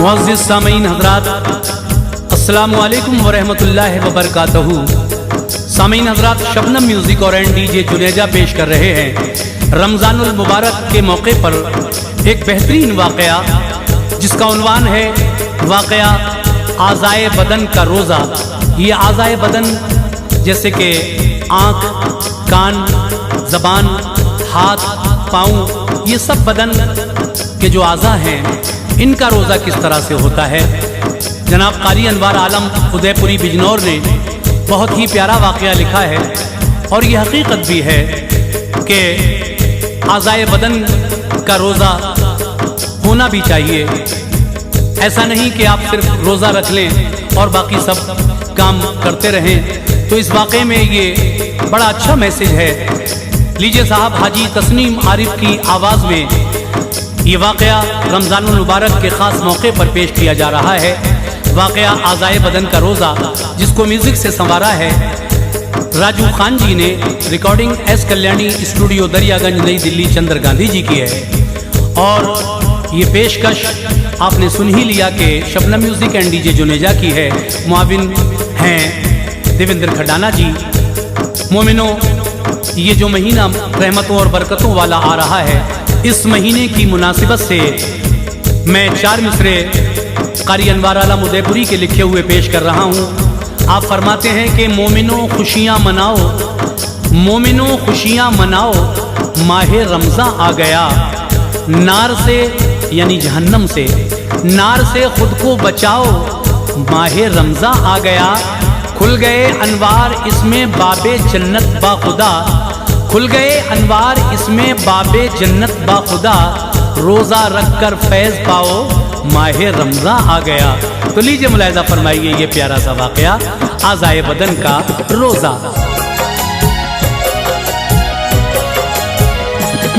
मुअज़्ज़िज़ सामीन हज़रात, अस्सलामु अलैकुम व रहमतुल्लाहि व बरकातहू। सामीन हज़रात, शबनम म्यूज़िक और डीजे जुनेजा पेश कर रहे हैं रमज़ानुल मुबारक के मौके पर एक बेहतरीन वाक़या, जिसका उन्वान है वाक़या आज़ाए बदन का रोज़ा। ये आज़ाए बदन जैसे कि आँख, कान, ज़बान, हाथ, पाँव, ये सब बदन के जो आज़ा हैं इनका रोज़ा किस तरह से होता है। जनाब कारी अनवार आलम उदयपुरी बिजनौर ने बहुत ही प्यारा वाक़या लिखा है और ये हकीकत भी है कि आज़ाए बदन का रोज़ा होना भी चाहिए। ऐसा नहीं कि आप सिर्फ रोज़ा रख लें और बाकी सब काम करते रहें। तो इस वाक़े में ये बड़ा अच्छा मैसेज है। लीजिए साहब, हाजी तस्नीम आरिफ की आवाज़ में ये वाक़या रमज़ानुल मुबारक के ख़ास मौके पर पेश किया जा रहा है। वाक़या आज़ाए बदन का रोज़ा, जिसको म्यूज़िक से संवारा है राजू खान जी ने। Recording S Kalyani studio Daryaganj नई दिल्ली चंद्र गांधी जी की है। और ये पेशकश आपने सुन ही लिया कि Shabnam music and DJ Juneja की है। मुआविन हैं देवेंद्र खडाना जी। मोमिनो, ये जो महीना रहमतों और बरकतों वाला आ रहा है, इस महीने की मुनासिबत से मैं 4 मिसरे कारी अनवार आलम उदयपुरी के लिखे हुए पेश कर रहा हूँ। आप फरमाते हैं कि मोमिनो खुशियाँ मनाओ, मोमिनो खुशियाँ मनाओ, माहे रमज़ान आ गया। नार से यानी जहन्नम से, नार से खुद को बचाओ, माहे रमज़ान आ गया। खुल गए अनवार इसमें बाबे जन्नत बाखुदा, खुल गए अनवार इसमें बाबे जन्नत बाखुदा। रोज़ा रख कर फैज़ पाओ, माहे रमज़ान आ गया। तो लीजिए मुलाहिज़ा फरमाइए ये प्यारा सा वाक़या आज़ाए बदन का रोज़ा।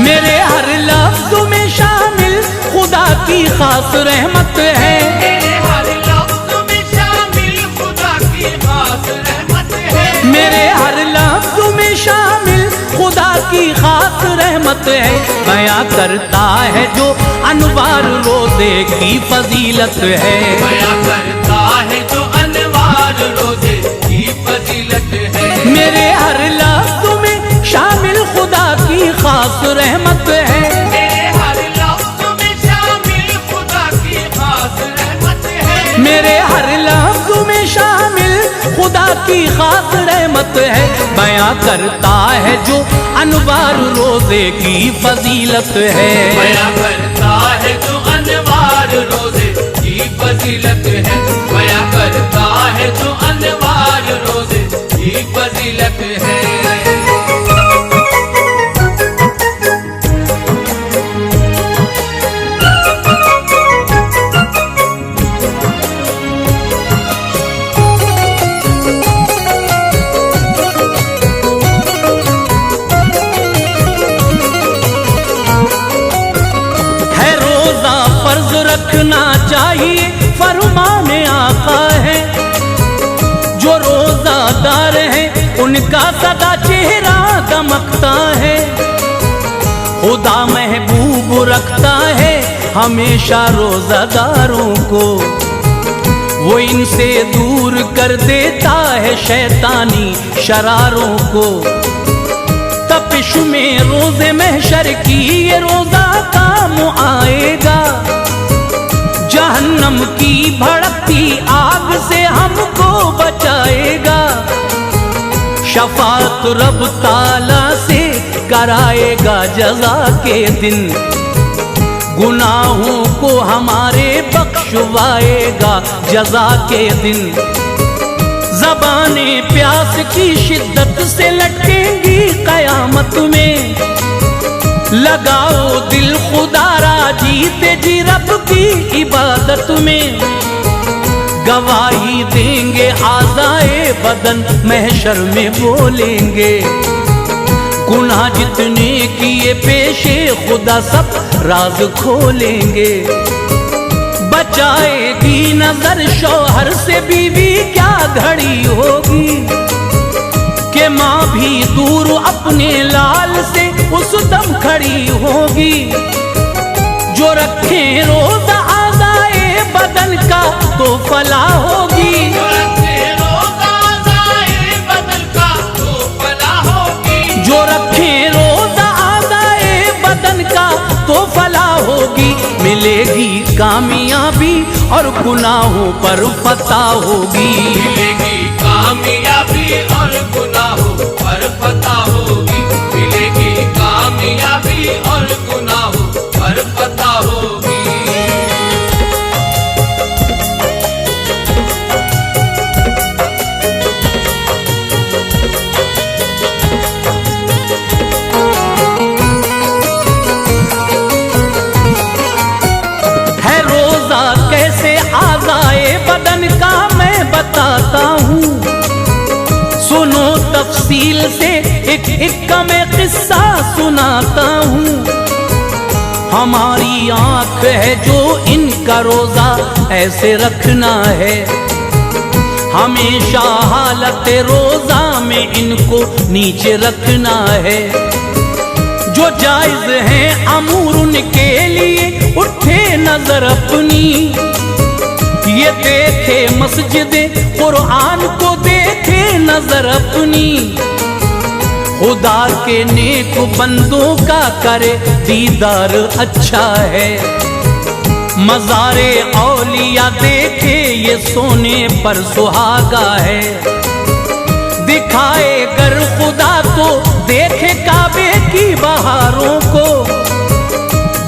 मेरे हर लफ्ज़ में शामिल खुदा की खास रहमत है, मेरे हर लफ्ज़ में शामिल खुदा की खास रहमत है, मेरे हर लफ्ज़ में शामिल खुदा की खास रहमत है। बयां करता है जो अनवार रोज़े की फजीलत है, बयां करता है जो अनवार रोज़े की फजीलत है। मेरे हर लफ्ज़ में शामिल खुदा की खास रहमत है, मेरे हर लफ्ज़ में शामिल खुदा की खास रहमत है, मेरे हर लफ्ज़ में शामिल खुदा की खास रहमत है। बयां करता है जो अनवार रोज़े की फजीलत है, बयां करता है जो अनवार रोज़े की फजीलत है, बयां करता है जो अनवार रोज़े की फजीलत है। रखना चाहिए फरमाने आका है, जो रोज़ादार हैं उनका सदा चेहरा दमकता है। खुदा महबूब रखता है हमेशा रोज़ादारों को, वो इनसे दूर कर देता है शैतानी शरारों को। तपिश में रोज़े महशर की ये रोज़ा काम आएगा, जहन्नम की भड़कती आग से हमको बचाएगा। शफाअत रब ताला से कराएगा जज़ा के दिन, गुनाहों को हमारे बख्शवाएगा जज़ा के दिन। ज़बाने प्यास की शिद्दत से लटकेंगी क़यामत में, लगाओ दिल खुदारा जीते जी रब की इबादत में। गवाही देंगे आज़ाए बदन महशर में बोलेंगे, गुनाह जितने किए पेशे खुदा सब राज खोलेंगे। बचाएगी नजर शौहर से बीवी क्या घड़ी होगी, कि माँ भी दूर अपने लाल से उस दम खड़ी होगी। जो रखे रोज़ा आज़ाए बदन कामयाबी और गुनाहों पर फतह होगी। मिलेगी कामयाबी और गुनाहों पर फतह होगी। मिलेगी कामयाबी और गुनाहों पर फतह होगी। है रोजा कैसे आज़ाए बदन का मैं बताता हूँ, सुनो तफसील से एक एक का मैं किस्सा सुनाता हूँ। हमारी आंख है जो इनका रोजा ऐसे रखना है, हमेशा हालत रोजा में इनको नीचे रखना है। जो जायज है अमूर उनके लिए उठे नजर अपनी, ये देखे मस्जिद कुरान को देखे नजर अपनी। खुदा के नेक बंदों का करे दीदार अच्छा है, मज़ारे औलिया देखे ये सोने पर सुहागा है। दिखाए गर खुदा तो देखे काबे की बहारों को,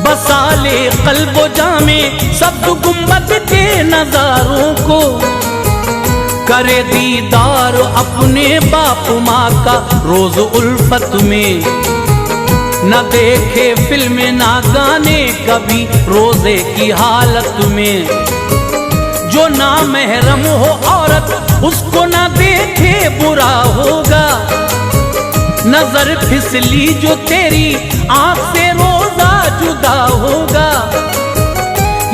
बसाले कल्बो जामे सब गुम्बद के नजारों को। करे दीदार अपने बाप माँ का रोज उल्फत में, न देखे फिल्म ना गाने कभी रोजे की हालत में। जो ना महरम हो औरत उसको ना देखे बुरा होगा, नजर फिसली जो तेरी आंख से रोजा जुदा होगा।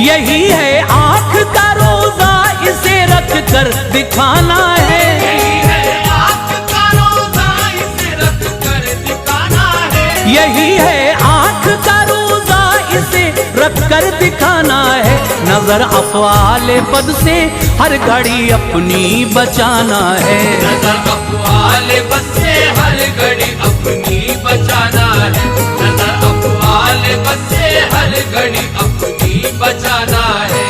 यही है आंख का रोजा इसे रख कर दिखाना है, यही है आंख का रोजा इसे रख कर दिखाना है। यही है आंख का रोजा इसे रख कर दिखाना है। नजर अफ़आल बद से हर घड़ी अपनी बचाना है, नजर अफ़आल बद से हर घड़ी अपनी बचाना है। नजर अफ़आल बद से हर घड़ी अपनी बचाना है।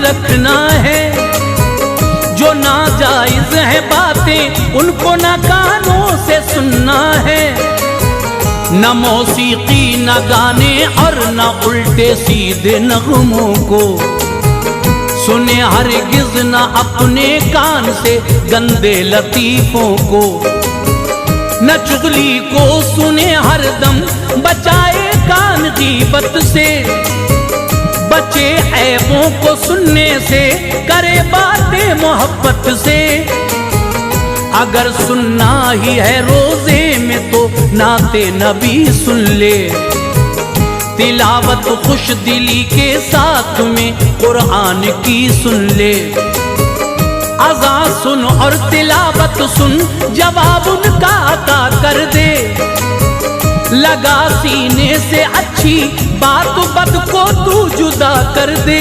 रखना है। जो नाजायज है बातें उनको न कानों से सुनना है, न मौसीकी न गाने और न उल्टे सीधे नगमों को। सुने हरगिज न अपने कान से गंदे लतीफों को, न चुगली को सुने हरदम बचाए कान गीबत से। बचे ऐबों को सुनने से करे बातें मोहब्बत से। अगर सुनना ही है रोजे में तो नाते नबी सुन ले, तिलावत खुश दिली के साथ में कुरान की सुन ले। अज़ा सुन और तिलावत सुन जवाब उनका अता कर दे, लगा सीने से अच्छी बात बद को तू जुदा कर दे।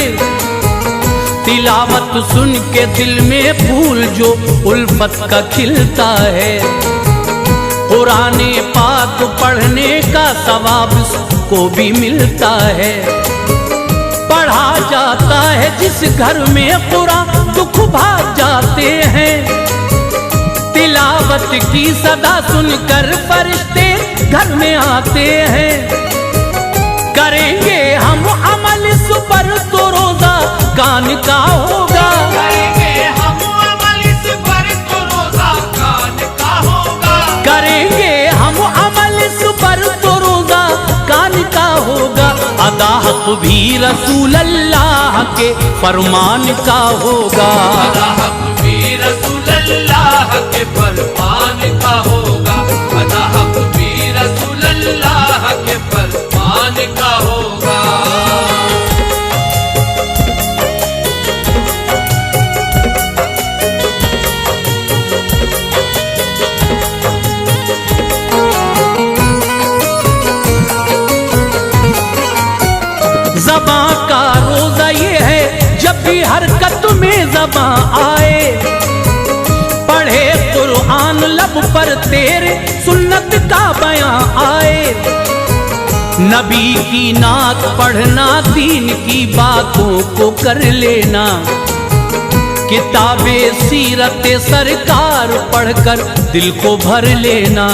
तिलावत सुन के दिल में फूल जो उल्फत का खिलता है, कुराने पाक पढ़ने का सवाब को भी मिलता है। पढ़ा जाता है जिस घर में कुरान दुख भाग जाते हैं, तिलावत की सदा सुनकर फरिश्ते घर में आते हैं। करेंगे हम अमल इस पर तो रोजा कान का होगा, करेंगे हम अमल इस पर तो रोजा कान का होगा। करेंगे हम अमल इस पर तो रोजा कान का होगा। अदा हक भी रसूल अल्लाह के फरमान का होगा, अदा हक भी रसूल अल्लाह के फरमान का होगा। अदा हक भी रसूल अल्लाह के फरमान का होगा। लब पर तेरे सुन्नत का बयां आए। नबी की नात पढ़ना, दीन की बातों को कर लेना, किताबे सीरत सरकार पढ़कर दिल को भर लेना।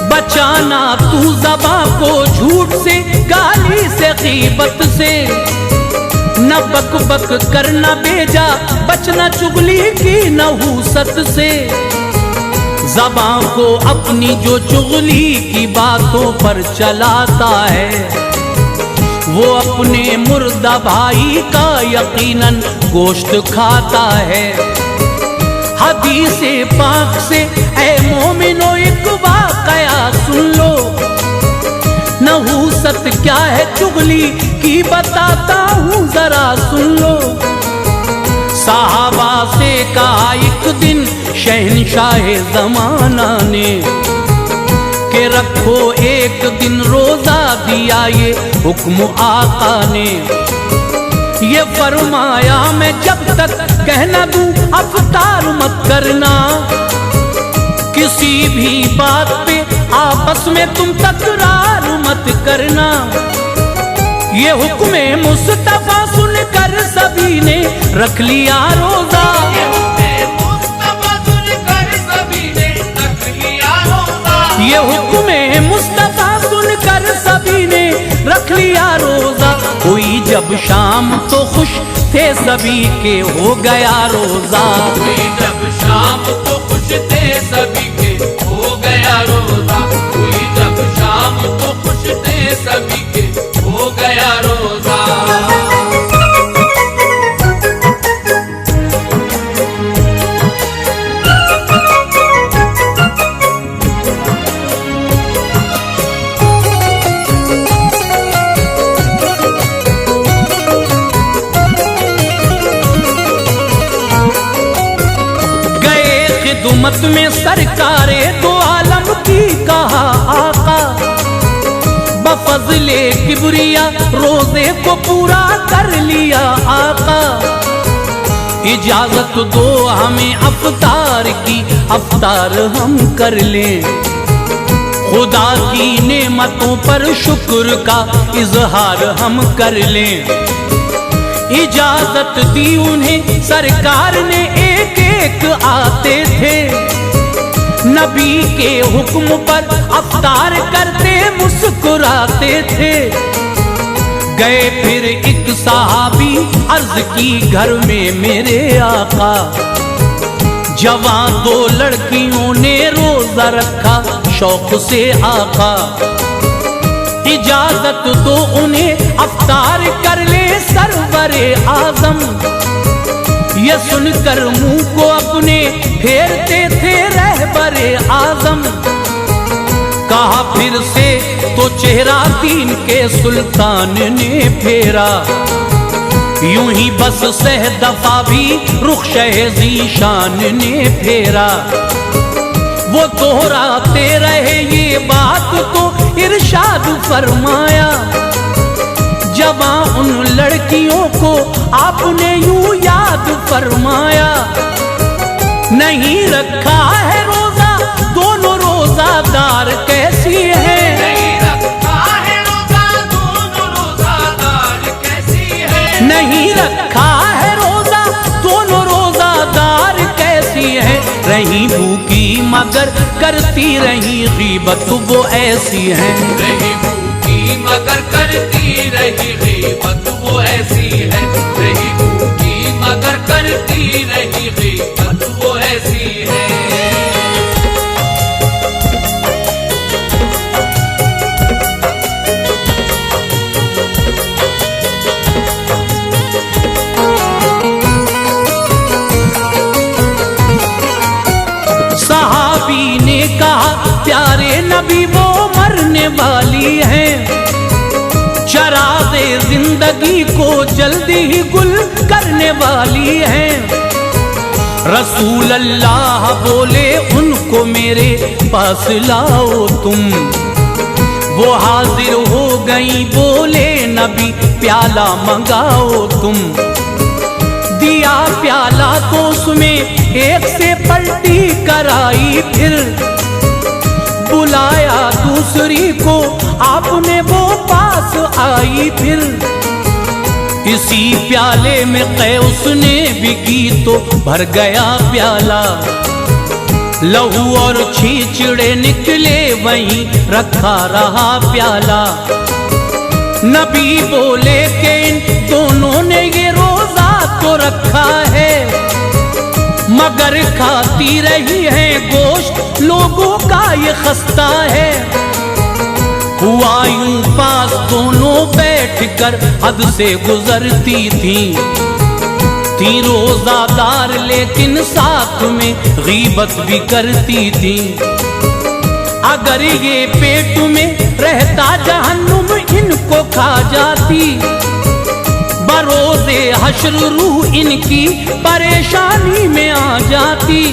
बचाना तू ज़बां को झूठ से, गाली से, गीबत से, न बक बक करना बेजा, बचना चुगली की नहूसत से। ज़बां को अपनी जो चुगली की बातों पर चलाता है, वो अपने मुर्दा भाई का यकीनन गोश्त खाता है। हदीसे पाक से ऐ मोमिनो एक वाक़या सुन लो, नहूसत क्या है चुगली की बताता हूँ जरा सुन लो। सहाबा से कहा एक दिन शहंशाह ज़माना ने, के रखो एक दिन रोजा, दिया ये हुक्म आका ने। ये फरमाया मैं जब तक कहना दूं अफ्तार मत करना, किसी भी बात पे आपस में तुम तकरार मत करना। ये हुक्म मुस्तफा सुनकर सभी ने रख लिया रोजा। ये मुस्तफा सुनकर सभी ने रख लिया रोजा। ये हुक्म मुस्तफा सुनकर सभी ने रख लिया रोजा। हुई जब शाम तो खुश थे सभी के हो गया रोजा। हुई जब शाम तो खुश थे सभी के हो गया रोजा। हुई जब शाम तो खुश थे सभी के हो गया रोजा। खिदमत में सरकारे दो आलम की कहा आका, बफज़ले किबरिया रोजे को पूरा कर लिया आका। इजाजत दो हमें अफ्तार की, अफ्तार हम कर लें। खुदा की नेमतों पर शुक्र का इजहार हम कर लें। इजाजत दी उन्हें सरकार ने, एक एक आते थे। नबी के हुक्म पर अफ्तार करते मुस्कुराते थे। गए फिर एक सहाबी अर्ज की घर में मेरे आका, जवान दो लड़कियों ने रोजा रखा शौक से आका। इजाजत दो उन्हें अफ्तार कर ले सरवरे आजम। ये सुनकर मुंह को अपने फेरते थे रहबरे आजम। कहा फिर से तो चेहरा दीन के सुल्तान ने फेरा। यूं ही बस सह दफा भी रुख ज़ीशान ने फेरा। वो दोहराते रहे ये बात तो इरशाद फरमाया। जवां उन लड़कियों को आपने यूं याद फरमाया। नहीं रखा है रोजा दोनों रोजादार कैसी है। नहीं रखा है रोजा दोनों रोजादार कैसी है। नहीं रखा है रोजा दोनों रोजादार कैसी है। रही भूखी मगर करती रही गीबत वो ऐसी है। रही भूखी मगर करती रही गीबत वो ऐसी है। रही भूखी मगर करती रही गीबत वो ऐसी है। सहाबी ने कहा प्यारे नबी वो मरने वाली है। चरागे जिंदगी को जल्दी ही गुल करने वाली है। रसूल अल्लाह बोले उनको मेरे पास लाओ तुम। वो हाजिर हो गई बोले नबी प्याला मंगाओ तुम। दिया प्याला तो उसमें एक से पलटी कराई, फिर बुलाया दूसरी को आपने, वो पास आई। फिर इसी प्याले में कै उसने भी की तो भर गया प्याला, लहू और छींचड़े निकले वहीं रखा रहा प्याला। नबी बोले कि इन दोनों ने ये रोजा तो रखा है, मगर खाती रही है गोश्त लोगों का ये खस्ता है। हुआ यूं पास दोनों बैठकर हद से गुजरती थी रोजादार लेकिन साथ में गीबत भी करती थी। अगर ये पेट में रहता जहन्नुम इनको खा जाती, बरोज़े हश्र रूह इनकी परेशानी में आ जाती।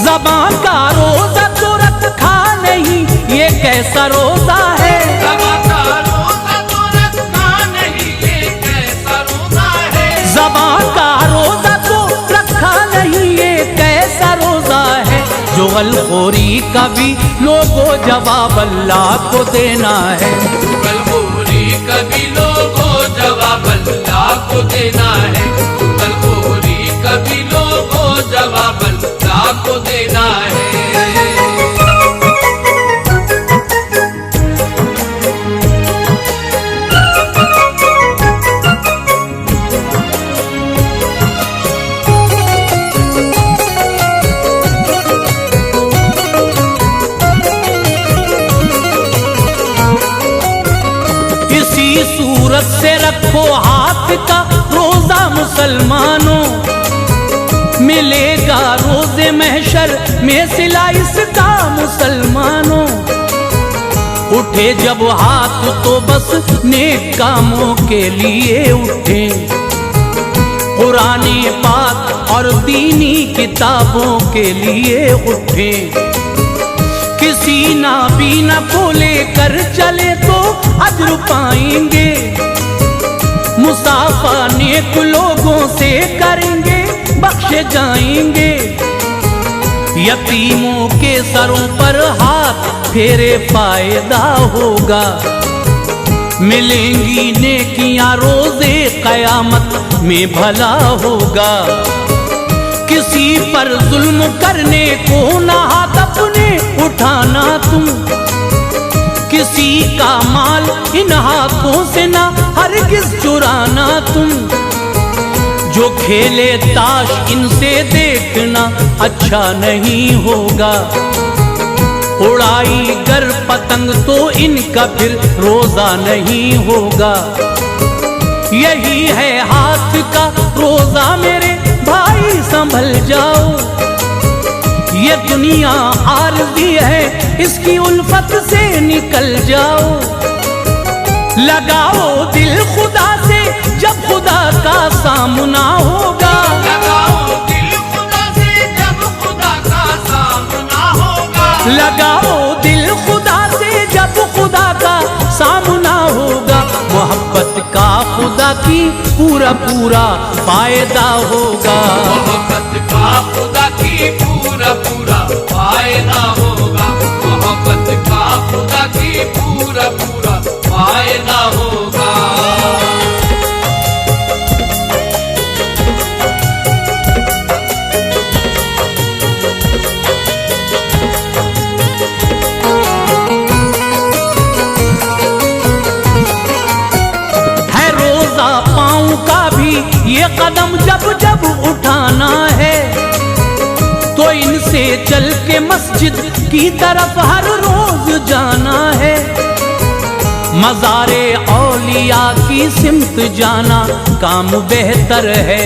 ज़बान का रोज़ा तो रखा नहीं, ये कैसा रोज़ा है। ज़बान का रोज़ा तो रखा नहीं, ये कैसा रोज़ा है। ज़बान का रोज़ा तो रखा नहीं, ये कैसा रोज़ा है। जो गलखोरी का भी लोगों जवाब अल्लाह को देना है। गलखोरी का भी लोगों जवाब अल्लाह को देना है। गलखोरी का भी लोगों जवाब अल्लाह को देना है। सूरत से रखो हाथ का रोजा मुसलमानों, मिलेगा रोजे महशर में सिला इसका मुसलमानों। उठे जब हाथ तो बस नेक कामों के लिए उठे, कुरान पाक और दीनी किताबों के लिए उठे। किसी नाबीना को लेकर चले तो अज्र पाएंगे, मुसाफा नेक लोगों से करेंगे बख्शे जाएंगे। यतीमों के सरों पर हाथ फेरे फायदा होगा, मिलेंगी नेकियां रोज़े क़यामत में भला होगा। किसी पर जुल्म करने को ना हाथ अपने उठाना तुम, किसी का माल इन हाथों से ना हरगिज़ चुराना तुम। जो खेले ताश इनसे देखना अच्छा नहीं होगा, उड़ाई गर पतंग तो इनका फिर रोजा नहीं होगा। यही है हाथ का रोजा मेरे भाई, संभल जाओ। ये दुनिया आरज़ी है, इसकी उल्फत से निकल जाओ। लगाओ दिल खुदा से जब खुदा का सामना होगा। लगाओ दिल खुदा से जब खुदा का सामना होगा। लगाओ दिल खुदा से जब खुदा का सामना होगा। मोहब्बत का खुदा की पूरा पूरा फायदा होगा। मोहब्बत का खुदा की पूरा पूरा फायदा होगा। मोहब्बत का खुदा की पूरा पूरा फायदा होगा। ये कदम जब जब उठाना है तो इनसे चल के मस्जिद की तरफ हर रोज जाना है। मज़ारे औलिया की सिमत जाना काम बेहतर है।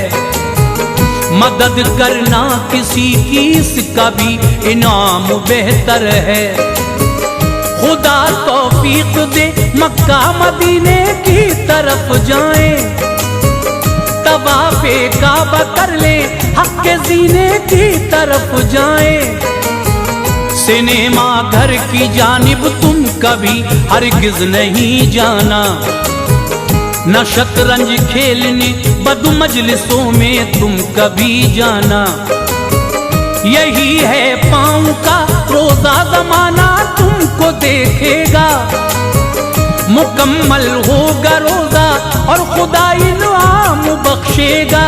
मदद करना किसी की इसका भी इनाम बेहतर है। खुदा तौफीक दे मक्का मदीने की तरफ जाएं, तवाफ़े काबा कर ले हक के जीने की तरफ जाएं। सिनेमा घर की जानिब तुम कभी हरगिज़ नहीं जाना। न शतरंज खेलने बदु मजलिसों में तुम कभी जाना। यही है पाँव का रोजा जमाना तुमको देखेगा। मुकम्मल होगा रोजा और खुदा इनाम बख्शेगा।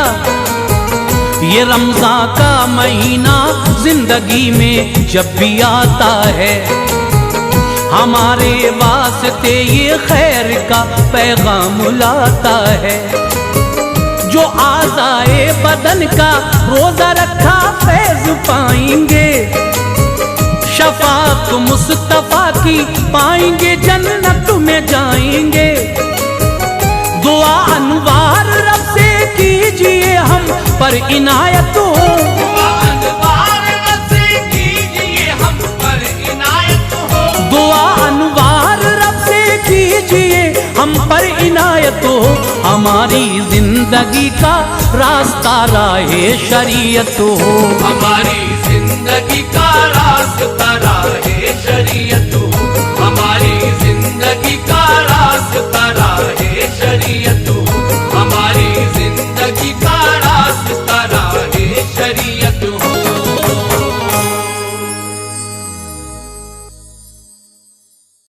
ये रमजान का महीना जिंदगी में जब भी आता है, हमारे वास्ते ये खैर का पैगाम लाता है। जो आज़ाए बदन का रोजा रखा फैज पाएंगे, शफाअत मुस्तफा की पाएंगे, जन्नत में जाएंगे। दुआ अनवार रब से कीजिए हम पर इनायत हो। दुआ अनवार रब से कीजिए हम पर इनायत हो। दुआ अनवार रब से कीजिए हम पर इनायत हो। हमारी जिंदगी का रास्ता राहे शरीयत हो। हमारी जिंदगी का